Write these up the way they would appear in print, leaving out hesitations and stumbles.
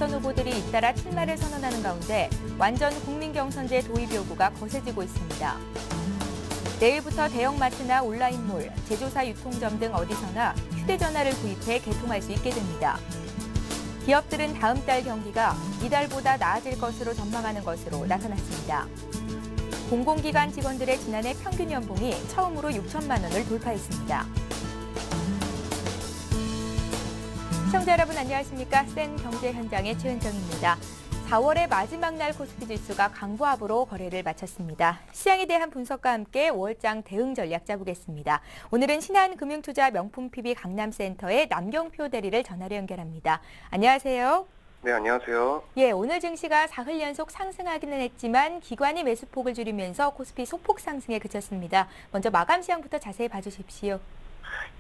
대선 후보들이 잇따라 출마를 선언하는 가운데 완전 국민경선제 도입 요구가 거세지고 있습니다. 내일부터 대형마트나 온라인몰, 제조사 유통점 등 어디서나 휴대전화를 구입해 개통할 수 있게 됩니다. 기업들은 다음 달 경기가 이달보다 나아질 것으로 전망하는 것으로 나타났습니다. 공공기관 직원들의 지난해 평균 연봉이 처음으로 6천만 원을 돌파했습니다. 시청자 여러분 안녕하십니까? 센 경제 현장의 최은정입니다. 4월의 마지막 날 코스피 지수가 강보합으로 거래를 마쳤습니다. 시장에 대한 분석과 함께 5월장 대응 전략 짜보겠습니다. 오늘은 신한금융투자 명품 PB 강남센터의 남경표 대리를 전화로 연결합니다. 안녕하세요. 네, 안녕하세요. 예, 오늘 증시가 사흘 연속 상승하기는 했지만 기관이 매수폭을 줄이면서 코스피 소폭 상승에 그쳤습니다. 먼저 마감 시황부터 자세히 봐주십시오.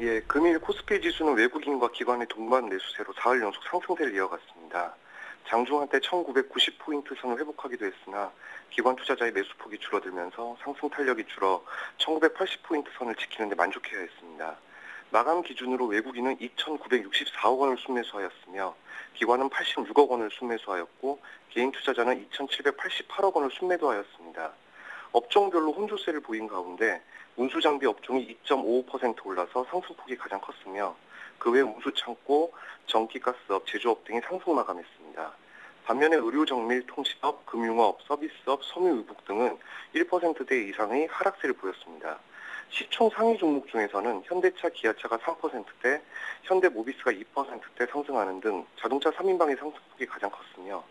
예, 금일 코스피 지수는 외국인과 기관의 동반 매수세로 4흘 연속 상승세를 이어갔습니다. 장중 한때 1990포인트 선을 회복하기도 했으나 기관 투자자의 매수폭이 줄어들면서 상승 탄력이 줄어 1980포인트 선을 지키는 데 만족해야 했습니다. 마감 기준으로 외국인은 2,964억 원을 순매수하였으며 기관은 86억 원을 순매수하였고 개인 투자자는 2,788억 원을 순매도하였습니다. 업종별로 혼조세를 보인 가운데 운수장비 업종이 2.55% 올라서 상승폭이 가장 컸으며 그 외 운수창고, 전기가스업, 제조업 등이 상승 마감했습니다. 반면에 의료정밀, 통신업, 금융업, 서비스업, 섬유유복 등은 1%대 이상의 하락세를 보였습니다. 시총 상위 종목 중에서는 현대차, 기아차가 3%대, 현대모비스가 2%대 상승하는 등 자동차 3인방의 상승폭이 가장 컸으며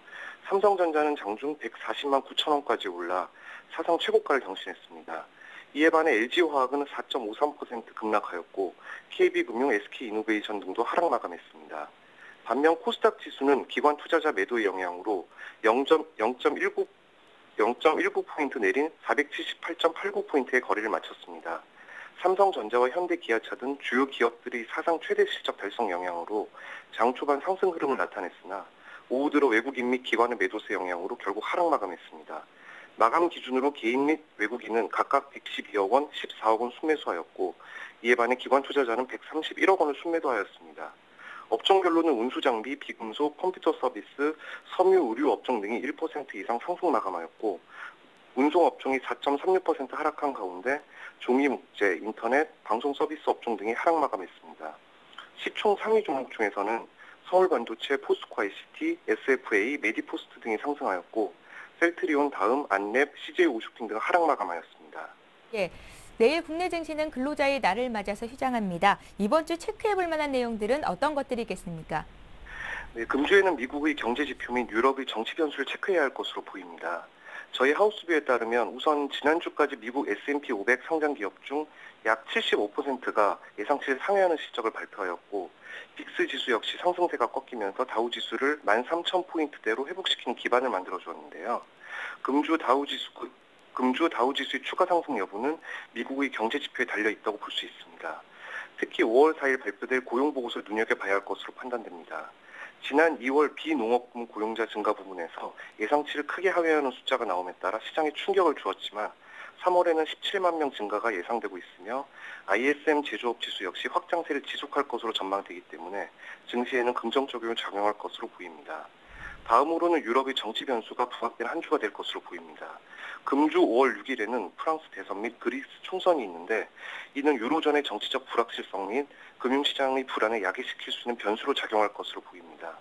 삼성전자는 장중 140만 9천 원까지 올라 사상 최고가를 경신했습니다. 이에 반해 LG화학은 4.53% 급락하였고 KB금융, SK이노베이션 등도 하락 마감했습니다. 반면 코스닥 지수는 기관 투자자 매도의 영향으로 0.19포인트 내린 478.89포인트의 거래를 마쳤습니다. 삼성전자와 현대기아차 등 주요 기업들이 사상 최대 실적 달성 영향으로 장 초반 상승 흐름을 나타냈으나 오후 들어 외국인 및 기관의 매도세 영향으로 결국 하락 마감했습니다. 마감 기준으로 개인 및 외국인은 각각 112억 원, 14억 원 순매수하였고 이에 반해 기관 투자자는 131억 원을 순매도하였습니다. 업종별로는 운수장비, 비금속, 컴퓨터 서비스, 섬유, 의류 업종 등이 1% 이상 상승 마감하였고 운송업종이 4.36% 하락한 가운데 종이묵재, 인터넷, 방송 서비스 업종 등이 하락 마감했습니다. 시총 상위 종목 중에서는 서울반도체, 포스코 ICT, SFA, 메디포스트 등이 상승하였고 셀트리온 다음 안랩, CJ오쇼핑 등 하락 마감하였습니다. 예, 내일 국내 증시는 근로자의 날을 맞아서 휴장합니다. 이번 주 체크해볼 만한 내용들은 어떤 것들이겠습니까? 네, 금주에는 미국의 경제 지표 및 유럽의 정치 변수를 체크해야 할 것으로 보입니다. 저희 하우스뷰에 따르면 우선 지난주까지 미국 S&P 500 상장 기업 중 약 75%가 예상치를 상회하는 실적을 발표하였고 빅스 지수 역시 상승세가 꺾이면서 다우 지수를 13,000포인트대로 회복시키는 기반을 만들어주었는데요. 금주 다우 지수의 추가 상승 여부는 미국의 경제 지표에 달려있다고 볼 수 있습니다. 특히 5월 4일 발표될 고용보고서를 눈여겨봐야 할 것으로 판단됩니다. 지난 2월 비농업군 고용자 증가 부분에서 예상치를 크게 하회하는 숫자가 나옴에 따라 시장에 충격을 주었지만 3월에는 17만 명 증가가 예상되고 있으며 ISM 제조업 지수 역시 확장세를 지속할 것으로 전망되기 때문에 증시에는 긍정적으로 작용할 것으로 보입니다. 다음으로는 유럽의 정치 변수가 부각된 한 주가 될 것으로 보입니다. 금주 5월 6일에는 프랑스 대선 및 그리스 총선이 있는데 이는 유로존의 정치적 불확실성 및 금융시장의 불안을 야기시킬 수 있는 변수로 작용할 것으로 보입니다.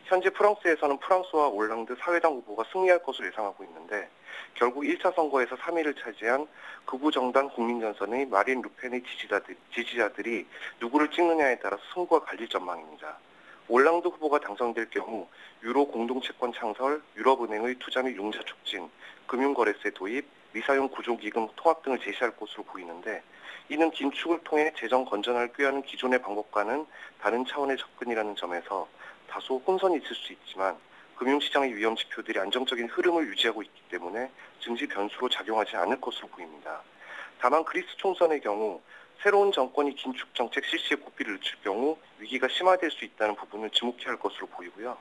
현재 프랑스에서는 프랑스와 올랑드 사회당 후보가 승리할 것으로 예상하고 있는데 결국 1차 선거에서 3위를 차지한 극우 정당 국민전선의 마린 르펜의 지지자들이 누구를 찍느냐에 따라서 승부가 갈릴 전망입니다. 올랑드 후보가 당선될 경우 유로 공동채권 창설, 유럽은행의 투자 및 융자 촉진, 금융거래세 도입, 미사용 구조기금 통합 등을 제시할 것으로 보이는데 이는 긴축을 통해 재정 건전을 꾀하는 기존의 방법과는 다른 차원의 접근이라는 점에서 다소 혼선이 있을 수 있지만 금융시장의 위험 지표들이 안정적인 흐름을 유지하고 있기 때문에 증시 변수로 작용하지 않을 것으로 보입니다. 다만 그리스 총선의 경우 새로운 정권이 긴축 정책 실시에 고삐를 늦출 경우 위기가 심화될 수 있다는 부분을 주목해야 할 것으로 보이고요.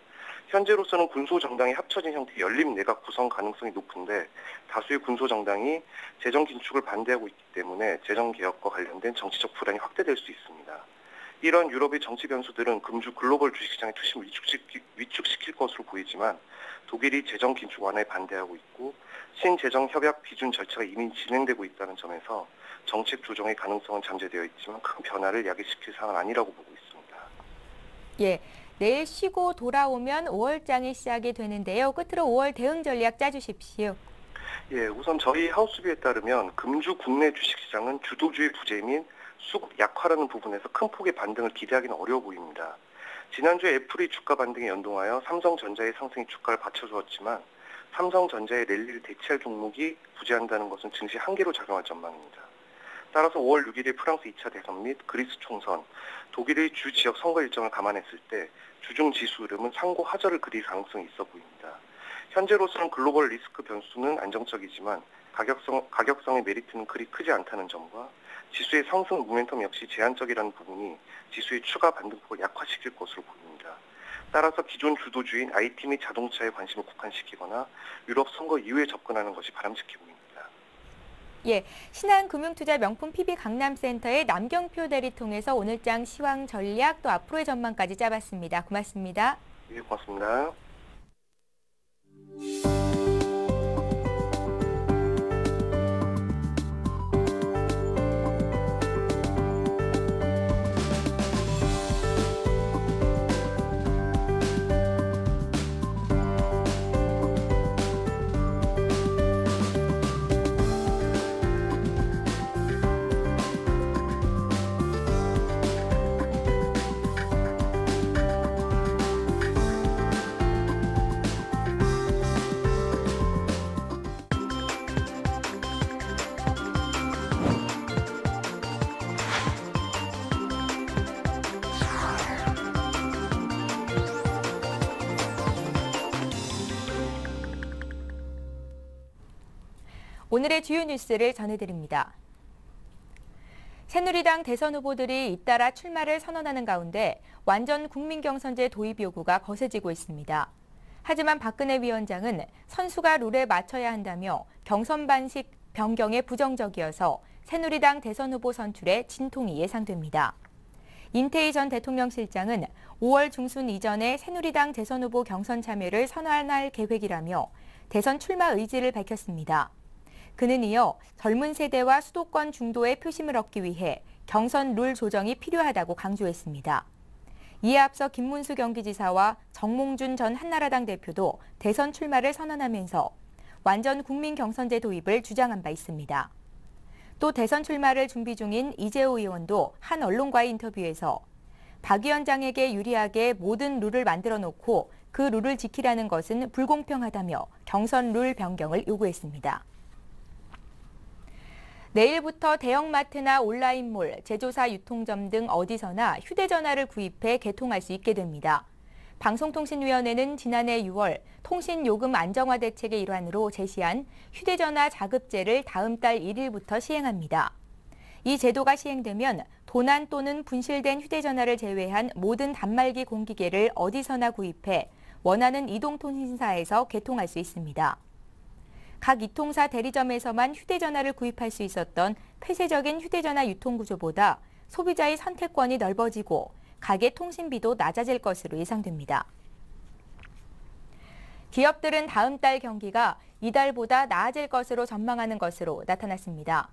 현재로서는 군소정당이 합쳐진 형태의 열린 내각 구성 가능성이 높은데 다수의 군소정당이 재정 긴축을 반대하고 있기 때문에 재정개혁과 관련된 정치적 불안이 확대될 수 있습니다. 이런 유럽의 정치 변수들은 금주 글로벌 주식시장의 투심을 위축시킬 것으로 보이지만 독일이 재정 긴축 완화에 반대하고 있고 신재정 협약 비준 절차가 이미 진행되고 있다는 점에서 정책 조정의 가능성은 잠재되어 있지만 큰 변화를 야기시킬 사안은 아니라고 보고 있습니다. 예, 내일 쉬고 돌아오면 5월장이 시작이 되는데요. 끝으로 5월 대응 전략 짜주십시오. 예, 우선 저희 하우스비에 따르면 금주 국내 주식시장은 주도주의 부재 및 수급 약화라는 부분에서 큰 폭의 반등을 기대하기는 어려워 보입니다. 지난주에 애플의 주가 반등에 연동하여 삼성전자의 상승이 주가를 받쳐주었지만 삼성전자의 랠리를 대체할 종목이 부재한다는 것은 증시 한계로 작용할 전망입니다. 따라서 5월 6일의 프랑스 2차 대선 및 그리스 총선, 독일의 주 지역 선거 일정을 감안했을 때 주중 지수 흐름은 상고 하저를 그릴 가능성이 있어 보입니다. 현재로서는 글로벌 리스크 변수는 안정적이지만 가격성의 메리트는 그리 크지 않다는 점과 지수의 상승 모멘텀 역시 제한적이라는 부분이 지수의 추가 반등폭을 약화시킬 것으로 보입니다. 따라서 기존 주도주인 IT 및 자동차에 관심을 국한시키거나 유럽 선거 이후에 접근하는 것이 바람직해 보입니다. 예, 신한금융투자 명품 PB 강남센터의 남경표 대리 통해서 오늘장 시황 전략 또 앞으로의 전망까지 짜봤습니다. 고맙습니다. 예, 고맙습니다. 오늘의 주요 뉴스를 전해드립니다. 새누리당 대선 후보들이 잇따라 출마를 선언하는 가운데 완전 국민경선제 도입 요구가 거세지고 있습니다. 하지만 박근혜 위원장은 선수가 룰에 맞춰야 한다며 경선 방식 변경에 부정적이어서 새누리당 대선 후보 선출에 진통이 예상됩니다. 인태희 전 대통령 실장은 5월 중순 이전에 새누리당 대선 후보 경선 참여를 선언할 계획이라며 대선 출마 의지를 밝혔습니다. 그는 이어 젊은 세대와 수도권 중도의 표심을 얻기 위해 경선 룰 조정이 필요하다고 강조했습니다. 이에 앞서 김문수 경기지사와 정몽준 전 한나라당 대표도 대선 출마를 선언하면서 완전 국민 경선제 도입을 주장한 바 있습니다. 또 대선 출마를 준비 중인 이재호 의원도 한 언론과의 인터뷰에서 박 위원장에게 유리하게 모든 룰을 만들어 놓고 그 룰을 지키라는 것은 불공평하다며 경선 룰 변경을 요구했습니다. 내일부터 대형마트나 온라인몰, 제조사 유통점 등 어디서나 휴대전화를 구입해 개통할 수 있게 됩니다. 방송통신위원회는 지난해 6월 통신요금 안정화 대책의 일환으로 제시한 휴대전화 자급제를 다음 달 1일부터 시행합니다. 이 제도가 시행되면 도난 또는 분실된 휴대전화를 제외한 모든 단말기 공기계를 어디서나 구입해 원하는 이동통신사에서 개통할 수 있습니다. 각 이통사 대리점에서만 휴대전화를 구입할 수 있었던 폐쇄적인 휴대전화 유통구조보다 소비자의 선택권이 넓어지고 가계 통신비도 낮아질 것으로 예상됩니다. 기업들은 다음 달 경기가 이달보다 나아질 것으로 전망하는 것으로 나타났습니다.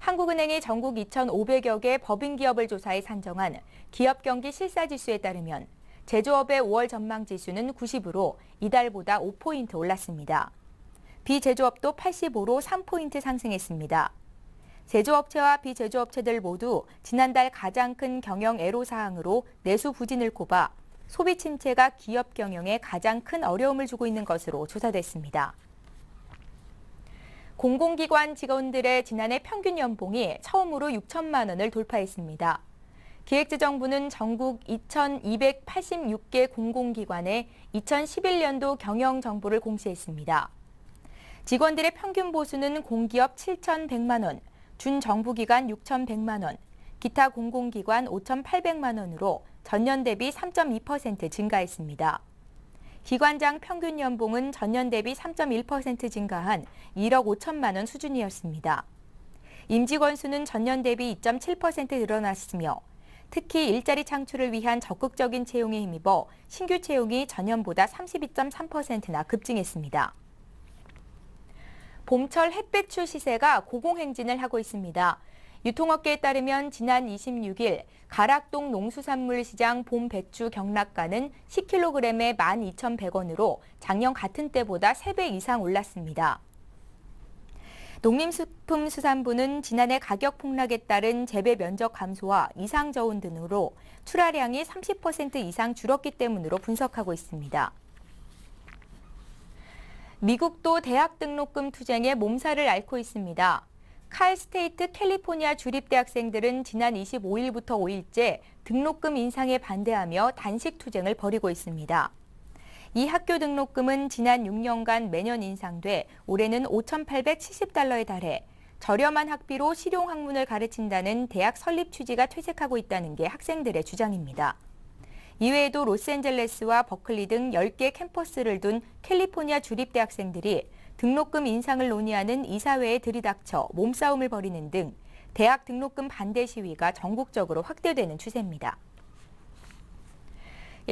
한국은행이 전국 2,500여 개 법인기업을 조사해 산정한 기업경기 실사지수에 따르면 제조업의 5월 전망지수는 90으로 이달보다 5포인트 올랐습니다. 비제조업도 85로 3포인트 상승했습니다. 제조업체와 비제조업체들 모두 지난달 가장 큰 경영 애로사항으로 내수 부진을 꼽아 소비 침체가 기업 경영에 가장 큰 어려움을 주고 있는 것으로 조사됐습니다. 공공기관 직원들의 지난해 평균 연봉이 처음으로 6천만 원을 돌파했습니다. 기획재정부는 전국 2,286개 공공기관의 2011년도 경영 정보를 공시했습니다. 직원들의 평균 보수는 공기업 7,100만 원, 준정부기관 6,100만 원, 기타 공공기관 5,800만 원으로 전년 대비 3.2% 증가했습니다. 기관장 평균 연봉은 전년 대비 3.1% 증가한 1억 5천만 원 수준이었습니다. 임직원 수는 전년 대비 2.7% 늘어났으며 특히 일자리 창출을 위한 적극적인 채용에 힘입어 신규 채용이 전년보다 32.3%나 급증했습니다. 봄철 햇배추 시세가 고공행진을 하고 있습니다. 유통업계에 따르면 지난 26일 가락동 농수산물시장 봄 배추 경락가는 10kg에 12,100원으로 작년 같은 때보다 3배 이상 올랐습니다. 농림식품수산부는 지난해 가격 폭락에 따른 재배 면적 감소와 이상 저온 등으로 출하량이 30% 이상 줄었기 때문으로 분석하고 있습니다. 미국도 대학 등록금 투쟁에 몸살을 앓고 있습니다. 칼스테이트 캘리포니아 주립대학생들은 지난 25일부터 5일째 등록금 인상에 반대하며 단식 투쟁을 벌이고 있습니다. 이 학교 등록금은 지난 6년간 매년 인상돼 올해는 $5,870에 달해 저렴한 학비로 실용 학문을 가르친다는 대학 설립 취지가 퇴색하고 있다는 게 학생들의 주장입니다. 이외에도 로스앤젤레스와 버클리 등 10개 캠퍼스를 둔 캘리포니아 주립대학생들이 등록금 인상을 논의하는 이사회에 들이닥쳐 몸싸움을 벌이는 등 대학 등록금 반대 시위가 전국적으로 확대되는 추세입니다.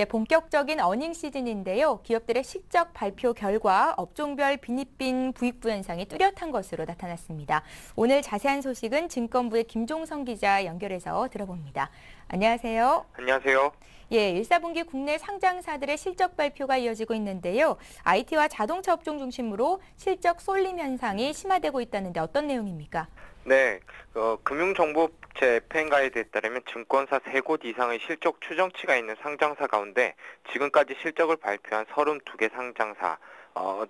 본격적인 어닝 시즌인데요. 기업들의 실적 발표 결과 업종별 빈익빈 부익부 현상이 뚜렷한 것으로 나타났습니다. 오늘 자세한 소식은 증권부의 김종성 기자 연결해서 들어봅니다. 안녕하세요. 안녕하세요. 1사분기 국내 상장사들의 실적 발표가 이어지고 있는데요. IT와 자동차 업종 중심으로 실적 쏠림 현상이 심화되고 있다는데 어떤 내용입니까? 네, 금융정보업체 FN가이드에 따르면 증권사 3곳 이상의 실적 추정치가 있는 상장사 가운데 지금까지 실적을 발표한 32개 상장사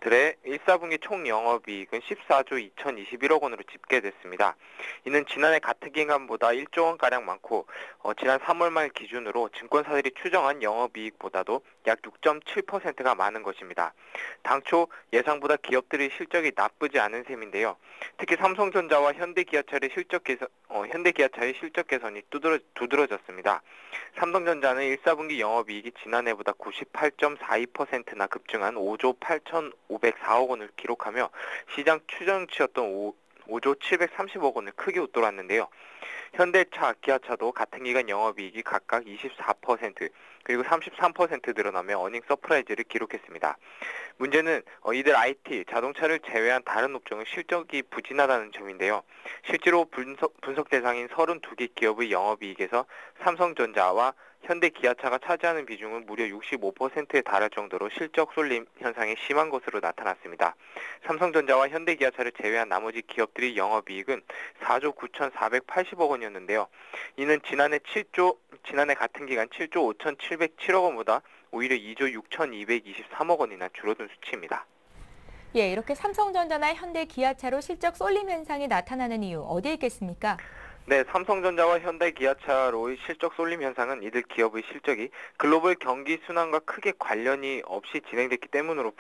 들의 1사분기 총 영업이익은 14조 2,021억 원으로 집계됐습니다. 이는 지난해 같은 기간보다 1조 원가량 많고 지난 3월 말 기준으로 증권사들이 추정한 영업이익보다도 약 6.7%가 많은 것입니다. 당초 예상보다 기업들의 실적이 나쁘지 않은 셈인데요. 특히 삼성전자와 현대기아차의 실적 개선이 두드러졌습니다. 삼성전자는 1사분기 영업이익이 지난해보다 98.42%나 급증한 5조 8,504억 원을 기록하며 시장 추정치였던 5조 730억 원을 크게 웃돌았는데요. 현대차, 기아차도 같은 기간 영업이익이 각각 24% 그리고 33% 늘어나며 어닝 서프라이즈를 기록했습니다. 문제는 이들 IT, 자동차를 제외한 다른 업종은 실적이 부진하다는 점인데요. 실제로 분석 대상인 32개 기업의 영업이익에서 삼성전자와 현대기아차가 차지하는 비중은 무려 65%에 달할 정도로 실적 쏠림 현상이 심한 것으로 나타났습니다. 삼성전자와 현대기아차를 제외한 나머지 기업들의 영업이익은 4조 9,480억 원이었는데요. 이는 지난해 같은 기간 7조 5,707억 원보다 오히려 2조 6,223억 원이나 줄어든 수치입니다. 이렇게 삼성전자나 현대기아차로 실적 쏠림 현상이 나타나는 이유 어디에 있겠습니까? 네, 삼성전자와 현대기아차로의 실적 쏠림 현상은 이들 기업의 실적이 글로벌 경기 순환과 크게 관련이 없이 진행됐기 때문으로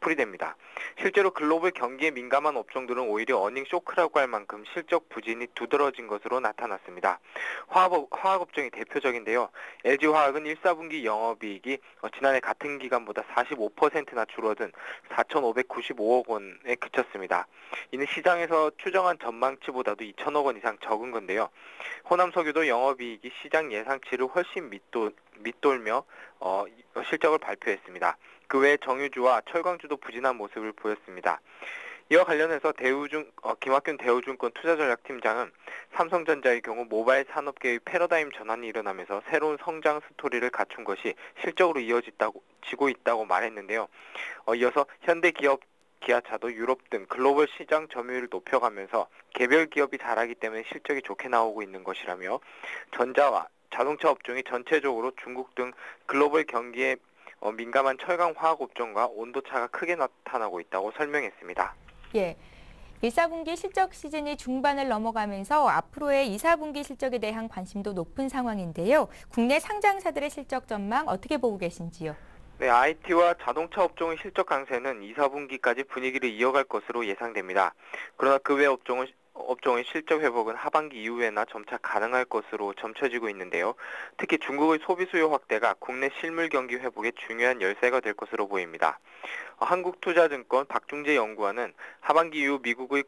풀이됩니다. 실제로 글로벌 경기에 민감한 업종들은 오히려 어닝 쇼크라고 할 만큼 실적 부진이 두드러진 것으로 나타났습니다. 화학업종이 대표적인데요. LG화학은 1사분기 영업이익이 지난해 같은 기간보다 45%나 줄어든 4,595억 원에 그쳤습니다. 이는 시장에서 추정한 전망치보다도 2천억 원 이상 적은 건데요. 호남석유도 영업이익이 시장 예상치를 훨씬 밑돌며 실적을 발표했습니다. 그 외에 정유주와 철강주도 부진한 모습을 보였습니다. 이와 관련해서 김학균 대우증권 투자전략팀장은 삼성전자의 경우 모바일 산업계의 패러다임 전환이 일어나면서 새로운 성장 스토리를 갖춘 것이 실적으로 이어지고 있다고 말했는데요. 이어서 기아차도 유럽 등 글로벌 시장 점유율을 높여가면서 개별 기업이 잘하기 때문에 실적이 좋게 나오고 있는 것이라며 전자와 자동차 업종이 전체적으로 중국 등 글로벌 경기에 민감한 철강 화학 업종과 온도차가 크게 나타나고 있다고 설명했습니다. 1사분기 실적 시즌이 중반을 넘어가면서 앞으로의 2사분기 실적에 대한 관심도 높은 상황인데요. 국내 상장사들의 실적 전망 어떻게 보고 계신지요? 네, IT와 자동차 업종의 실적 강세는 2사분기까지 분위기를 이어갈 것으로 예상됩니다. 그러나 그 외 업종의 실적 회복은 하반기 이후에나 점차 가능할 것으로 점쳐지고 있는데요. 특히 중국의 소비 수요 확대가 국내 실물 경기 회복의 중요한 열쇠가 될 것으로 보입니다. 한국투자증권 박중재 연구원은 하반기 이후 미국의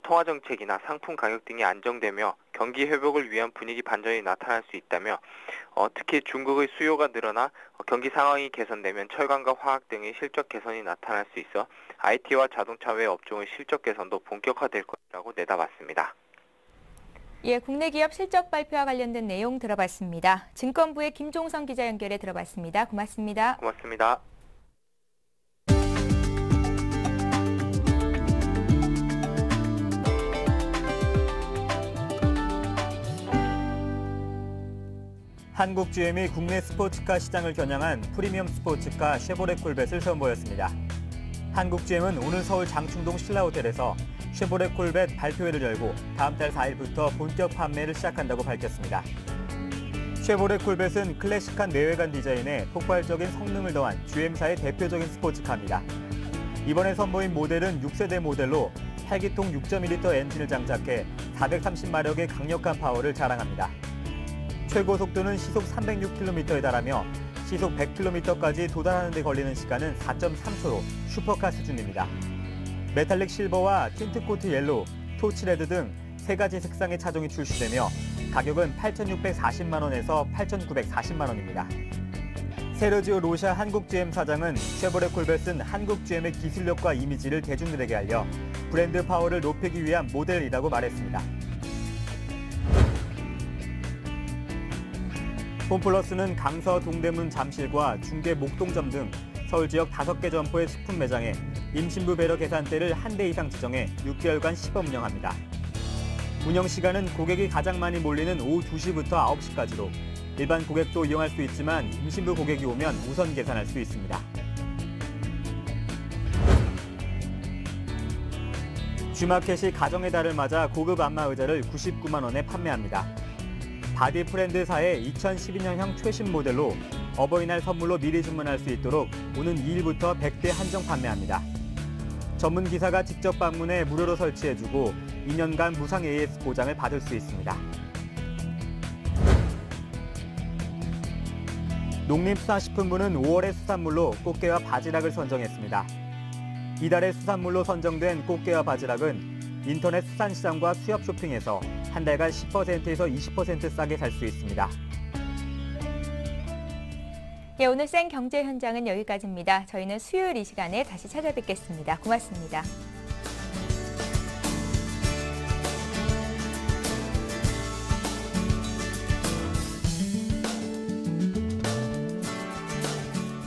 통화정책이나 상품 가격 등이 안정되며 경기 회복을 위한 분위기 반전이 나타날 수 있다며 특히 중국의 수요가 늘어나 경기 상황이 개선되면 철강과 화학 등의 실적 개선이 나타날 수 있어 IT와 자동차 외 업종의 실적 개선도 본격화될 것이라고 내다봤습니다. 예, 국내 기업 실적 발표와 관련된 내용 들어봤습니다. 증권부의 김종성 기자 연결해 들어봤습니다. 고맙습니다. 고맙습니다. 한국 GM이 국내 스포츠카 시장을 겨냥한 프리미엄 스포츠카 쉐보레 콜벳을 선보였습니다. 한국 GM은 오늘 서울 장충동 신라호텔에서 쉐보레 콜벳 발표회를 열고 다음 달 4일부터 본격 판매를 시작한다고 밝혔습니다. 쉐보레 콜벳은 클래식한 내외관 디자인에 폭발적인 성능을 더한 GM사의 대표적인 스포츠카입니다. 이번에 선보인 모델은 6세대 모델로 8기통 6.2L 엔진을 장착해 430마력의 강력한 파워를 자랑합니다. 최고 속도는 시속 306km에 달하며 시속 100km까지 도달하는 데 걸리는 시간은 4.3초로 슈퍼카 수준입니다. 메탈릭 실버와 틴트코트 옐로우, 토치 레드 등 3가지 색상의 차종이 출시되며 가격은 8,640만 원에서 8,940만 원입니다. 세르지오 로샤 한국 GM 사장은 쉐보레 콜벳은 한국 GM의 기술력과 이미지를 대중들에게 알려 브랜드 파워를 높이기 위한 모델이라고 말했습니다. 홈플러스는 강서 동대문 잠실과 중계 목동점 등 서울 지역 5개 점포의 식품 매장에 임신부 배려 계산대를 한 대 이상 지정해 6개월간 시범 운영합니다. 운영 시간은 고객이 가장 많이 몰리는 오후 2시부터 9시까지로 일반 고객도 이용할 수 있지만 임신부 고객이 오면 우선 계산할 수 있습니다. G마켓이 가정의 달을 맞아 고급 안마 의자를 99만 원에 판매합니다. 바디 프렌드사의 2012년형 최신 모델로 어버이날 선물로 미리 주문할 수 있도록 오는 2일부터 100대 한정 판매합니다. 전문 기사가 직접 방문해 무료로 설치해주고 2년간 무상 AS 보장을 받을 수 있습니다. 농림수산식품부는 5월의 수산물로 꽃게와 바지락을 선정했습니다. 이달의 수산물로 선정된 꽃게와 바지락은 인터넷 수산시장과 수협 쇼핑에서 한 달간 10%에서 20% 싸게 살 수 있습니다. 예, 오늘 생경제 현장은 여기까지입니다. 저희는 수요일 이 시간에 다시 찾아뵙겠습니다. 고맙습니다.